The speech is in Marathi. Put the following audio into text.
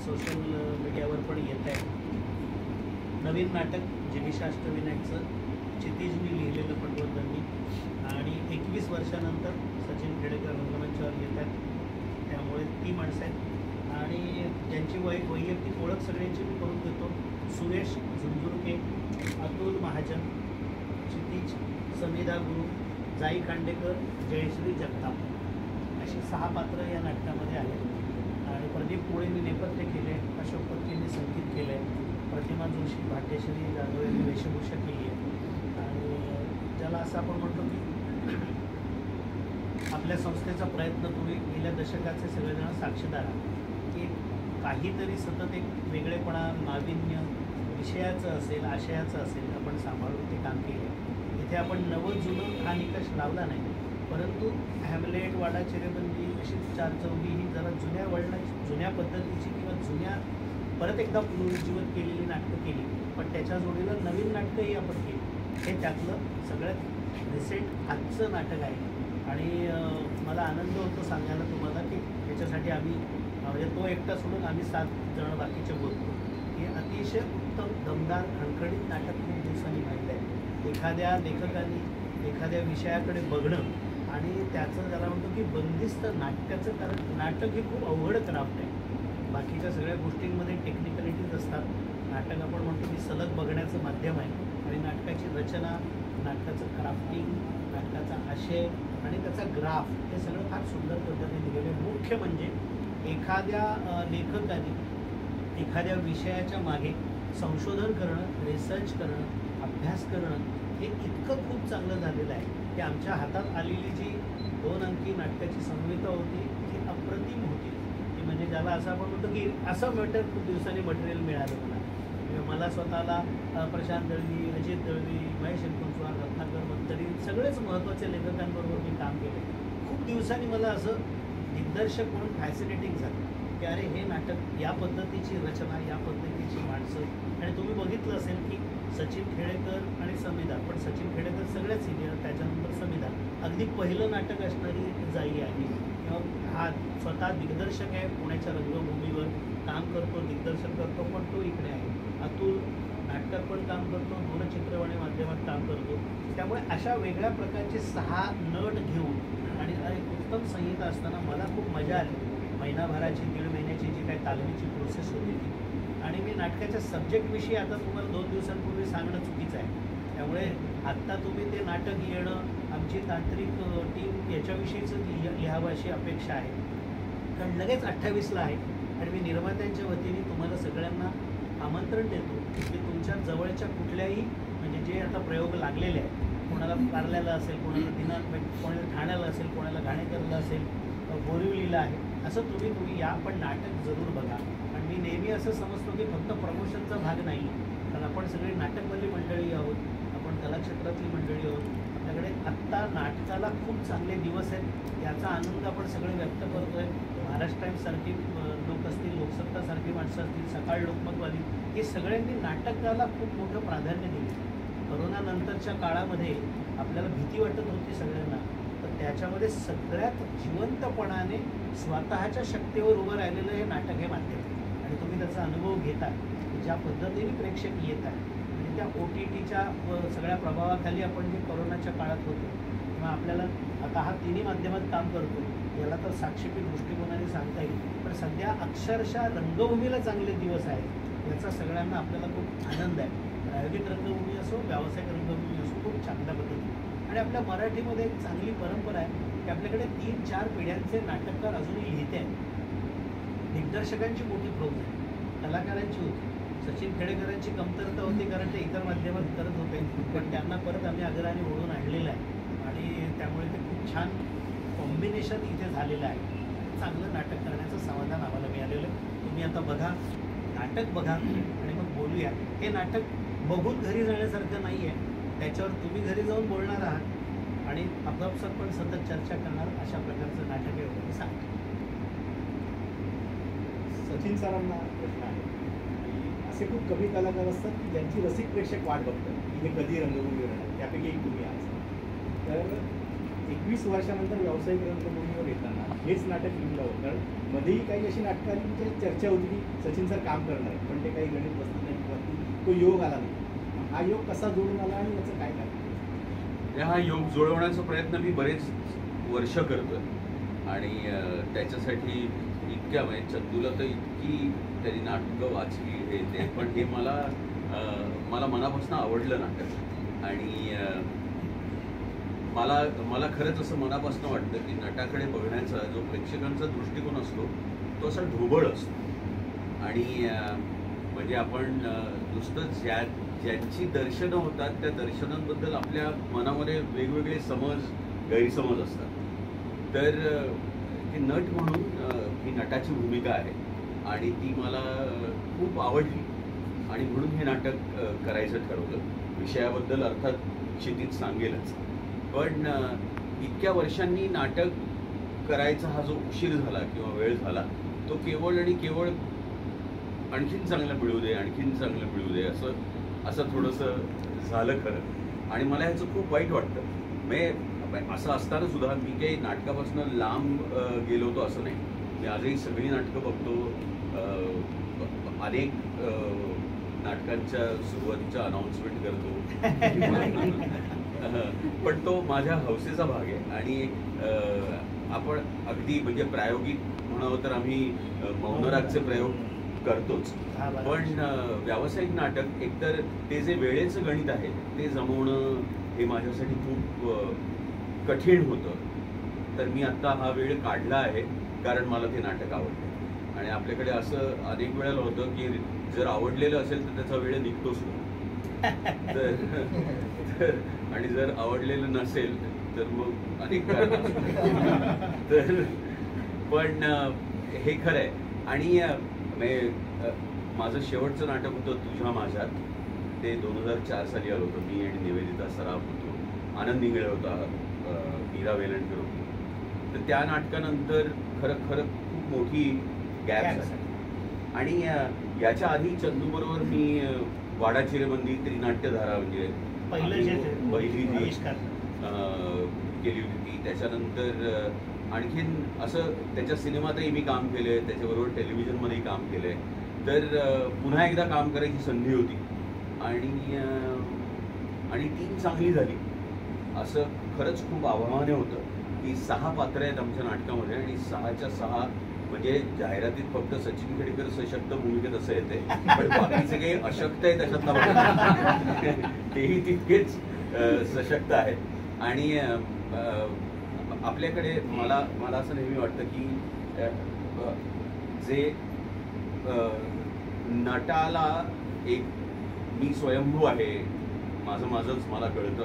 सोशल मीडियावर पण येत आहे. नवीन नाटक जिगीषा अष्टविनायकचं क्षितिजनी लिहिलेलं पटवर्धननी आणि 21 वर्षानंतर सचिन खेडेकर रंगमंचावर येत आहेत. त्यामुळे ती माणसं आहेत आणि ज्यांची वैयक्तिक ओळख सगळ्यांची मी करून देतो. सुरेश झुंझुरके, अतुल महाजन, क्षितिज, समिधा गुरु, जाई खांडेकर, जयश्री जगताप अशी 6 पात्र या नाटकामध्ये आहेत. आणि प्रदीप पोळेंनी नेपथ्य केले, अशोक पत्कींनी संगीत केलं आहे, प्रतिमा जोशी, भाग्यश्री जाधव यांनी वेशभूषा केली आहे. आणि ज्याला असं आपण म्हणतो की आपल्या संस्थेचा प्रयत्न तुम्ही गेल्या दशकाचे सगळेजण साक्षीदार आहात की काहीतरी सतत एक वेगळेपणा, नाविन्य विषयाचं असेल, आशयाचं असेल, आपण सांभाळून ते काम केलं. इथे आपण नवं जुनं हा निकष लावला नाही, परंतु हॅमलेट, वाडा चिरेबंदी अशी 4 चौघी ही जरा जुन्या वळणाची, जुन्या पद्धतीची किंवा जुन्या परत एकदा पुनरुज्जीवित केलेली नाटकं केली. पण त्याच्या जोडीला नवीन नाटकंही आपण केली. हे त्यातलं सगळ्यात रिसेंट आजचं नाटक आहे. आणि मला आनंद होतो सांगायला तुम्हाला की याच्यासाठी आम्ही म्हणजे तो एकटा सोडून आम्ही 7 जण बाकीचे बोलतो. हे अतिशय उत्तम, दमदार, खणखणीत नाटक खूप दिवसांनी माहिती आहे. एखाद्या लेखकांनी एखाद्या विषयाकडे बघणं आणि त्याचं ज्याला म्हणतो की बंदिस्त नाटकाचं, कारण नाटक हे खूप अवघड क्राफ्ट आहे. बाकीच्या सगळ्या गोष्टींमध्ये टेक्निकॅलिटीज असतात. नाटक आपण म्हणतो की सलग बघण्याचं माध्यम आहे. आणि नाटकाची रचना, नाटकाचं क्राफ्टिंग, नाटकाचा आशय आणि त्याचा ग्राफ हे सगळं फार सुंदर पद्धतीने दिलेलं आहे. मुख्य म्हणजे एखाद्या लेखकाने एखाद्या विषयाच्या मागे संशोधन करणं, रिसर्च करणं, अभ्यास करणं हे इतकं खूप चांगलं झालेलं आहे की आमच्या हातात आलेली जी 2 अंकी नाटकाची संहिता होती ती अप्रतिम होती. की म्हणजे ज्याला असं आपण म्हणतो की असं खूप दिवसांनी मटेरियल मिळालं मला स्वतःला. प्रशांत दळवी, अजित दळवी, महेश एलकुंचवार, रत्नाकर मंतरी सगळेच महत्त्वाच्या लेखकांबरोबर मी काम केलं. खूप दिवसांनी मला असं दिग्दर्शक म्हणून फॅसिनेटिंग झालं की अरे हे नाटक, या पद्धतीची रचना, या पद्धतीची माणसं. आणि तुम्ही बघितलं असेल की सचिन खेडेकर आणि समिधा, पण सचिन खेडेकर सगळ्यात सिनियर, त्याच्यानंतर समिधा. अगदी पहिलं नाटक असणारी जाई आहे किंवा हा स्वतः दिग्दर्शक आहे, पुण्याच्या रंगभूमीवर काम करतो, दिग्दर्शन करतो, पण तो इकडे आहे. अतुल नाटकात पण काम करतो, दूरचित्रवाणी माध्यमात काम करतो. त्यामुळे अशा वेगळ्या प्रकारचे 6 नट घेऊन आणि एक उत्तम संहिता असताना मला खूप मजा आली. महिनाभराची, 1.5 महिन्याची जी काही तालमीची प्रोसेस होती ती. आणि मी नाटकाच्या सब्जेक्टविषयी आता तुम्हाला 2 दिवसांपूर्वी सांगणं चुकीचं आहे. त्यामुळे आत्ता तुम्ही ते नाटक येणं, आमची तांत्रिक टीम याच्याविषयीचं लिहावं अशी अपेक्षा आहे. कारण लगेच 28ला आहे आणि मी निर्मात्यांच्या वतीने तुम्हाला सगळ्यांना आमंत्रण देतो की तुमच्या जवळच्या कुठल्याही, म्हणजे जे आता प्रयोग लागलेले आहेत, कोणाला कारल्याला असेल, कोणाला दिनांक, कोणाला ठाण्याला असेल, कोणाला घाणेकरला असेल, बोरिवलीला आहे, असं तुम्ही या, पण नाटक जरूर बघा. आणि मी नेहमी असं समजतो की फक्त प्रमोशनचा भाग नाही, कारण आपण सगळी नाटकवाली मंडळी आहोत, आपण कलाक्षेत्रातली मंडळी आहोत. आपल्याकडे आत्ता नाटकाला खूप चांगले दिवस आहेत, याचा आनंद आपण सगळे व्यक्त करतो आहे. महाराष्ट्र टाइम्ससारखी लोक असतील, लोकसत्तासारखी माणसं असतील, सकाळ लोकमतवाली, हे सगळ्यांनी नाटकाला खूप मोठं प्राधान्य दिलं. करोनानंतरच्या काळामध्ये आपल्याला भीती वाटत होती सगळ्यांना, तर त्याच्यामध्ये सगळ्यात जिवंतपणाने स्वतःच्या शक्तीवर उभं राहिलेलं हे नाटक हे माध्यम. आणि तुम्ही त्याचा अनुभव घेता, ज्या पद्धतीने प्रेक्षक येत आहे, म्हणजे त्या OTTच्या सगळ्या प्रभावाखाली आपण जे करोनाच्या काळात होतो, किंवा आपल्याला आता हा 3ही माध्यमात काम करतो, याला तर साक्षीपीठ दृष्टिकोनाने सांगता येईल. पण सध्या अक्षरशः रंगभूमीला चांगले दिवस आहेत, याचा सगळ्यांना आपल्याला खूप आनंद आहे. प्रायोगिक रंगभूमी असो, व्यावसायिक रंगभूमी असो, खूप चांगल्या पद्धतीने. आणि आपल्या मराठीमध्ये एक चांगली परंपरा आहे की आपल्याकडे 3-4 पिढ्यांचे नाटककार अजूनही लिहिते आहेत. दिग्दर्शकांची मोठी फौज आहे, कलाकारांची होती. सचिन खेडेकरांची कमतरता होती कारण ते इतर माध्यमात करत होते, पण त्यांना परत आम्ही आग्रहाने ओढून आणलेलं आहे. आणि त्यामुळे ते खूप छान कॉम्बिनेशन इथे झालेलं आहे. चांगलं नाटक करण्याचं समाधान आम्हाला मिळालेलं आहे. तुम्ही आता बघा, नाटक बघा आणि मग बोलूया. हे नाटक बघून घरी जाण्यासारखं नाही आहे, त्याच्यावर तुम्ही घरी जाऊन बोलणार आहात आणि आपापसात पण सतत चर्चा करणार, अशा प्रकारचं नाटक आहे वगैरे सांगतो. सचिन सरांना प्रश्न आहे, असे खूप कमी कलाकार असतात की ज्यांची रसिक प्रेक्षक वाट बघतात की हे कधी रंगभूमीवर येणार, त्यापैकी एक तुम्ही आहात. तर 21 वर्षानंतर व्यावसायिक रंगभूमीवर येताना हेच नाटक लिहिलं होतं. कारण मध्येही काही अशी नाटकांची चर्चा होती की सचिन सर काम करणार आहे, पण ते काही गणित बसत नाही किंवा तो योग आला नाही. हा योग कसा जोडून आला आणि याचं काय कारण? हा योग जुळवण्याचा प्रयत्न मी बरेच वर्ष करतोय आणि त्याच्यासाठी इतक्या म्हणजे चंदूला तर इतकी त्यांनी नाटकं वाचली हे ते, पण हे मला मनापासून आवडलं नाटक. आणि मला खरंच असं मनापासून वाटतं की नटाकडे बघण्याचा जो प्रेक्षकांचा दृष्टिकोन असतो तो असा ढोबळ असतो. आणि म्हणजे आपण नुसतं ज्यांची दर्शनं होतात त्या दर्शनांबद्दल आपल्या मनामध्ये वेगवेगळे गैरसमज असतात. तर हे नट म्हणून ही नटाची भूमिका आहे आणि ती मला खूप आवडली आणि म्हणून हे नाटक करायचं ठरवलं. विषयाबद्दल अर्थात क्षितिज सांगेलच, पण इतक्या वर्षांनी नाटक करायचा हा जो उशीर झाला किंवा वेळ झाला तो केवळ आणि केवळ आणखीन चांगलं मिळू दे असं थोडंसं झालं खरं. आणि मला ह्याचं खूप वाईट वाटतं. म्हणजे असं असताना सुद्धा मी काही नाटकापासून लांब गेलो होतो असं नाही. मी आजही सगळी नाटकं बघतो. अनेक नाटकांच्या सुरुवातीचा अनाऊन्समेंट करतो. पण तो माझ्या हौसेचा भाग आहे. आणि आपण अगदी म्हणजे प्रायोगिक म्हणावं तर आम्ही मौनरागचे प्रयोग करतोच, पण व्यावसायिक नाटक एकतर ते जे वेळेचं गणित आहे ते जमवणं हे माझ्यासाठी खूप कठीण होतं. तर मी आत्ता हा वेळ काढला आहे कारण मला ते नाटक आवडतं. आणि आपल्याकडे असं अनेक वेळेला होतं की जर आवडलेलं असेल तर त्याचा वेळ निघतोच तर आणि जर आवडलेलं नसेल तर मग अनेक कारण तर पण हे खरं आहे. आणि माझं शेवटचं नाटक होतं तुझ्या माझ्यात. ते 2004 साली आलं होतं. मी आणि निवेदिता सराफ होतो, आनंद इंगळे होता, मीरा वेलणकर होती. तर त्या नाटकानंतर खरं खूप मोठी गॅप झाली. आणि याच्या आधी चंदू बरोबर मी वाडा चिरेबंदी त्रिनाट्यधारा म्हणजे पहिली जी केली होती ती. त्याच्यानंतर आणखीन असं त्याच्या सिनेमातही मी काम केलंय, त्याच्याबरोबर टेलिव्हिजनमध्येही काम केलंय. तर पुन्हा एकदा काम करायची संधी होती आणि ती चांगली झाली. असं खरंच खूप आव्हाने होतं की 6 पात्र आहेत आमच्या नाटकामध्ये आणि 6च्या 6 म्हणजे जाहिरातीत फक्त सचिन खेडेकर सशक्त भूमिकेत असं येते, पण बाकीचे काही अशक्त आहे त्याच्यातला तेही तितकेच सशक्त आहेत. आणि आपल्याकडे मला असं नेहमी वाटतं की जे नटाला एक मी स्वयंभू आहे, माझंच मला कळतं